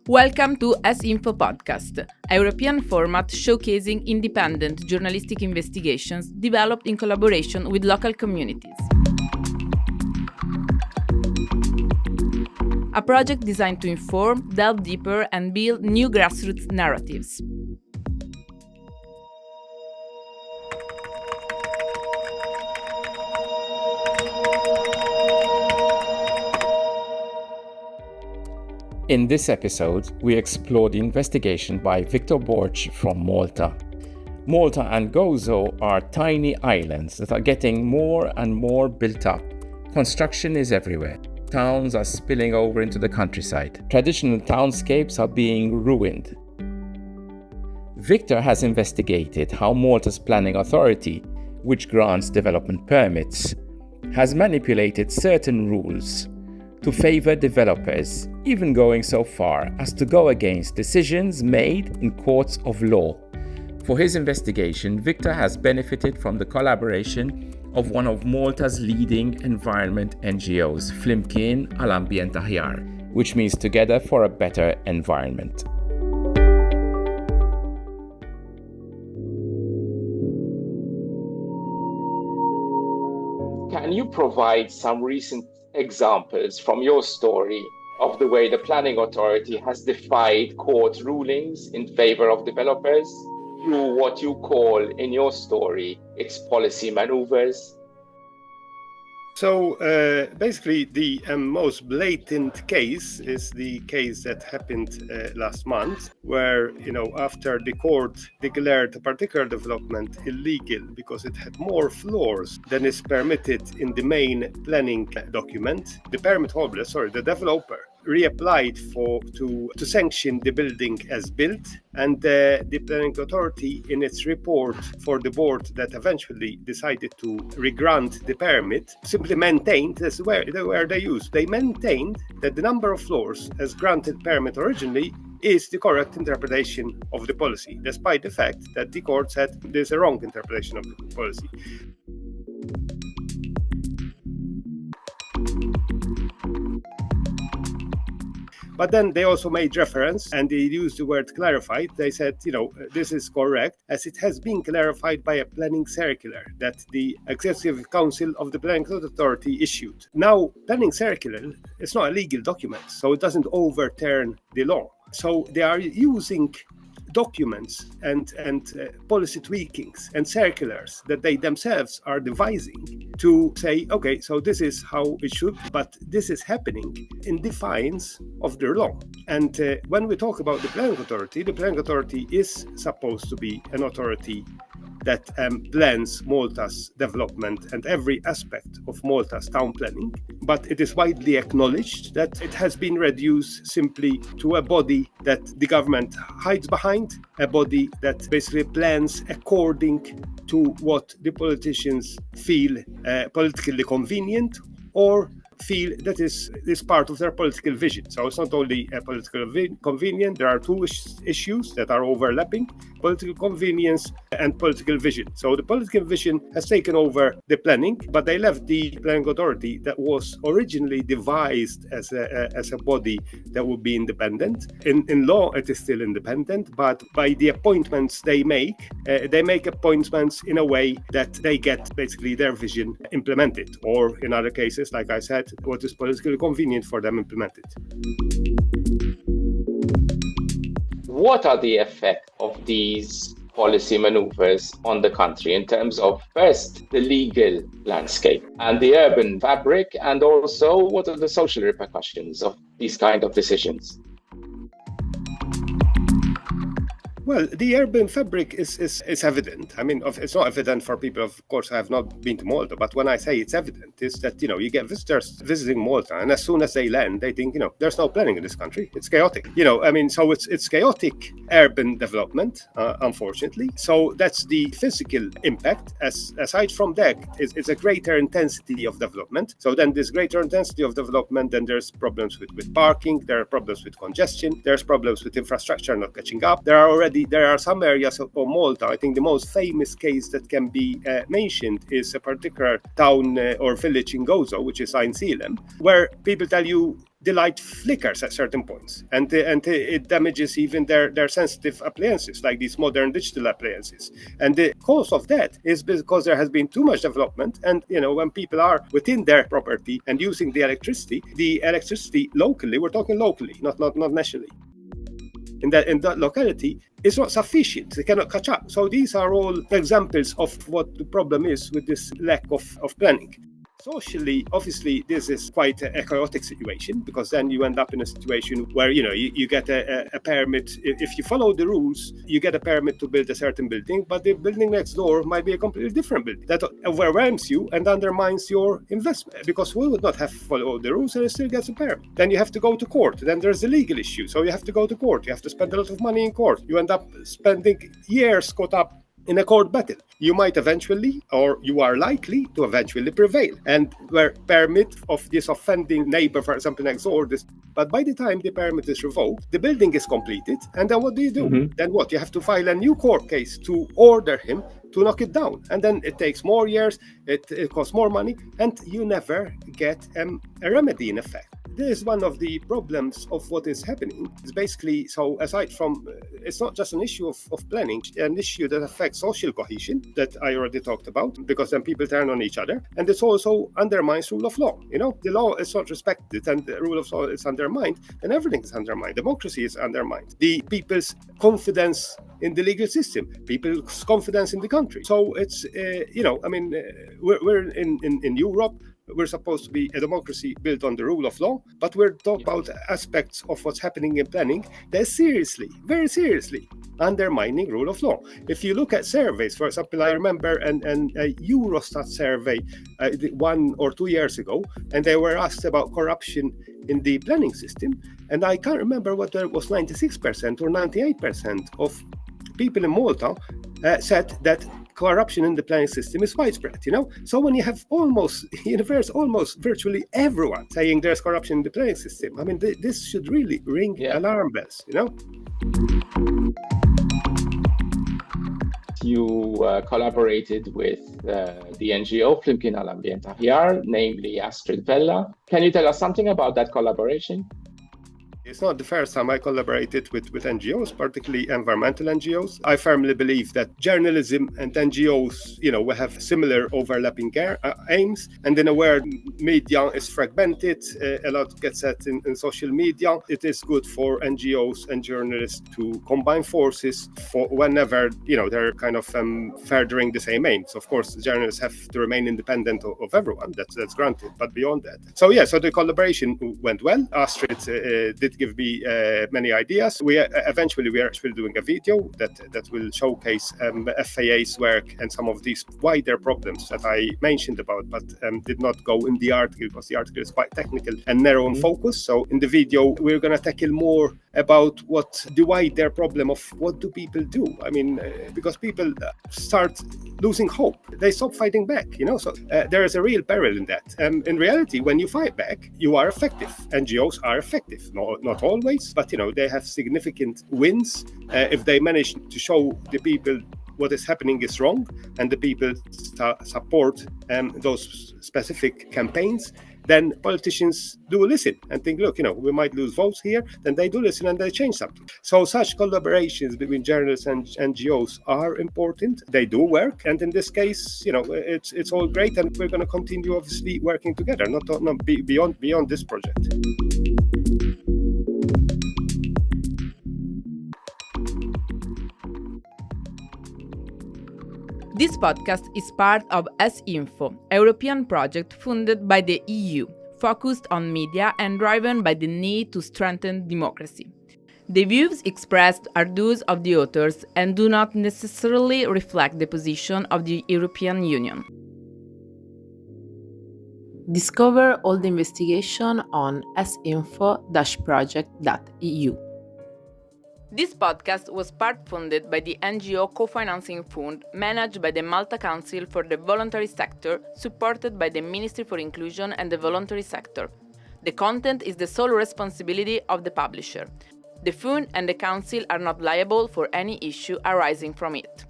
Welcome to S-Info Podcast, a European format showcasing independent journalistic investigations developed in collaboration with local communities. A project designed to inform, delve deeper, and build new grassroots narratives. In this episode, we explore the investigation by Victor Borg from Malta. Malta and Gozo are tiny islands that are getting more and more built up. Construction is everywhere. Towns are spilling over into the countryside. Traditional townscapes are being ruined. Victor has investigated how Malta's Planning Authority, which grants development permits, has manipulated certain rules to favor developers, even going so far as to go against decisions made in courts of law. For his investigation, Victor has benefited from the collaboration of one of Malta's leading environment NGOs, Flimkien Għall-Ambjent Aħjar, which means Together for a Better Environment. Can you provide some recent examples from your story of the way the Planning Authority has defied court rulings in favor of developers through what you call in your story its policy maneuvers? So basically, the most blatant case is the case that happened last month, where, after the court declared a particular development illegal because it had more floors than is permitted in the main planning document, the developer reapplied to sanction the building as built, and the Planning Authority, in its report for the board that eventually decided to regrant the permit, simply maintained, that's where they used, they maintained that the number of floors as granted permit originally is the correct interpretation of the policy, despite the fact that the court said there's a wrong interpretation of the policy. But then they also made reference, and they used the word clarified. They said, this is correct, as it has been clarified by a planning circular that the Executive Council of the Planning Authority issued. Now, planning circular is not a legal document, so it doesn't overturn the law. So they are using documents and policy tweakings and circulars that they themselves are devising to say, okay, so this is how it should, but this is happening in defiance of their law. And when we talk about the Planning Authority is supposed to be an authority that plans Malta's development and every aspect of Malta's town planning, but it is widely acknowledged that it has been reduced simply to a body that the government hides behind, a body that basically plans according to what the politicians feel politically convenient or feel that is part of their political vision. So it's not only a political convenience, there are two issues that are overlapping: political convenience and political vision. So the political vision has taken over the planning, but they left the Planning Authority that was originally devised as a body that would be independent. In law, it is still independent, but by the appointments they make appointments in a way that they get basically their vision implemented, or in other cases, like I said, what is politically convenient for them implemented. What are the effects of these policy maneuvers on the country in terms of, first, the legal landscape and the urban fabric, and also what are the social repercussions of these kind of decisions? Well, the urban fabric is evident. I mean, it's not evident for people, of course, who have not been to Malta, but when I say it's evident, is that, you get visitors visiting Malta, and as soon as they land, they think, there's no planning in this country. It's chaotic. So it's chaotic urban development, unfortunately. So that's the physical impact. Aside from that, it's a greater intensity of development. So then this greater intensity of development, then there's problems with parking, there are problems with congestion, there's problems with infrastructure not catching up. There are already there are some areas of Malta. I think the most famous case that can be mentioned is a particular town or village in Gozo, which is Ain Silem, where people tell you the light flickers at certain points, and it damages even their sensitive appliances, like these modern digital appliances. And the cause of that is because there has been too much development, and when people are within their property and using the electricity locally, we're talking locally, not nationally, in that locality, is not sufficient. They cannot catch up. So these are all examples of what the problem is with this lack of planning. Socially, obviously, this is quite a chaotic situation, because then you end up in a situation where you get a permit. If you follow the rules, you get a permit to build a certain building, but the building next door might be a completely different building that overwhelms you and undermines your investment, because we would not have followed the rules and it still gets a permit. Then you have to go to court. Then there's a legal issue, so you have to go to court. You have to spend a lot of money in court. You end up spending years caught up in a court battle. You might eventually, or you are likely to eventually prevail, and where permit of this offending neighbor, for example, next door, but by the time the permit is revoked, the building is completed, and then what do you do? Mm-hmm. Then what? You have to file a new court case to order him to knock it down, and then it takes more years, it costs more money, and you never get a remedy in effect. This is one of the problems of what is happening. It's basically, so aside from, it's not just an issue of planning, an issue that affects social cohesion that I already talked about, because then people turn on each other, and it also undermines rule of law. The law is not respected and the rule of law is undermined, and everything is undermined. Democracy is undermined. The people's confidence in the legal system, people's confidence in the country. So it's, we're in Europe. We're supposed to be a democracy built on the rule of law, but we're talking about aspects of what's happening in planning that seriously, very seriously, undermining rule of law. If you look at surveys, for example, I remember a Eurostat survey 1 or 2 years ago, and they were asked about corruption in the planning system, and I can't remember whether it was 96% or 98% of people in Malta said that corruption in the planning system is widespread, So when you have almost virtually everyone saying there's corruption in the planning system, I mean, this should really ring alarm bells, You collaborated with the NGO Flimkien Ambient Ahyar, namely Astrid Vella. Can you tell us something about that collaboration? It's not the first time I collaborated with NGOs, particularly environmental NGOs. I firmly believe that journalism and NGOs, will have similar overlapping aims. And in a world media is fragmented, a lot gets said in social media. It is good for NGOs and journalists to combine forces for whenever, they're kind of furthering the same aims. Of course, journalists have to remain independent of everyone. That's granted. But beyond that. So the collaboration went well. Astrid did give me many ideas. We are actually doing a video that will showcase FAA's work and some of these wider problems that I mentioned about, but did not go in the article because the article is quite technical and narrow in focus. So in the video, we're going to tackle more about what the wider problem of what do people do. I mean, because people start losing hope. They stop fighting back, So there is a real peril in that. In reality, when you fight back, you are effective. NGOs are effective. Not always, but they have significant wins if they manage to show the people what is happening is wrong, and the people support those specific campaigns. Then politicians do listen and think, look, we might lose votes here. Then they do listen and they change something. So such collaborations between journalists and NGOs are important. They do work, and in this case, it's all great, and we're going to continue, obviously, working together, not beyond this project. This podcast is part of S-Info, a European project funded by the EU, focused on media and driven by the need to strengthen democracy. The views expressed are those of the authors and do not necessarily reflect the position of the European Union. Discover all the investigation on sinfo-project.eu. This podcast was part-funded by the NGO Co-Financing Fund, managed by the Malta Council for the Voluntary Sector, supported by the Ministry for Inclusion and the Voluntary Sector. The content is the sole responsibility of the publisher. The fund and the Council are not liable for any issue arising from it.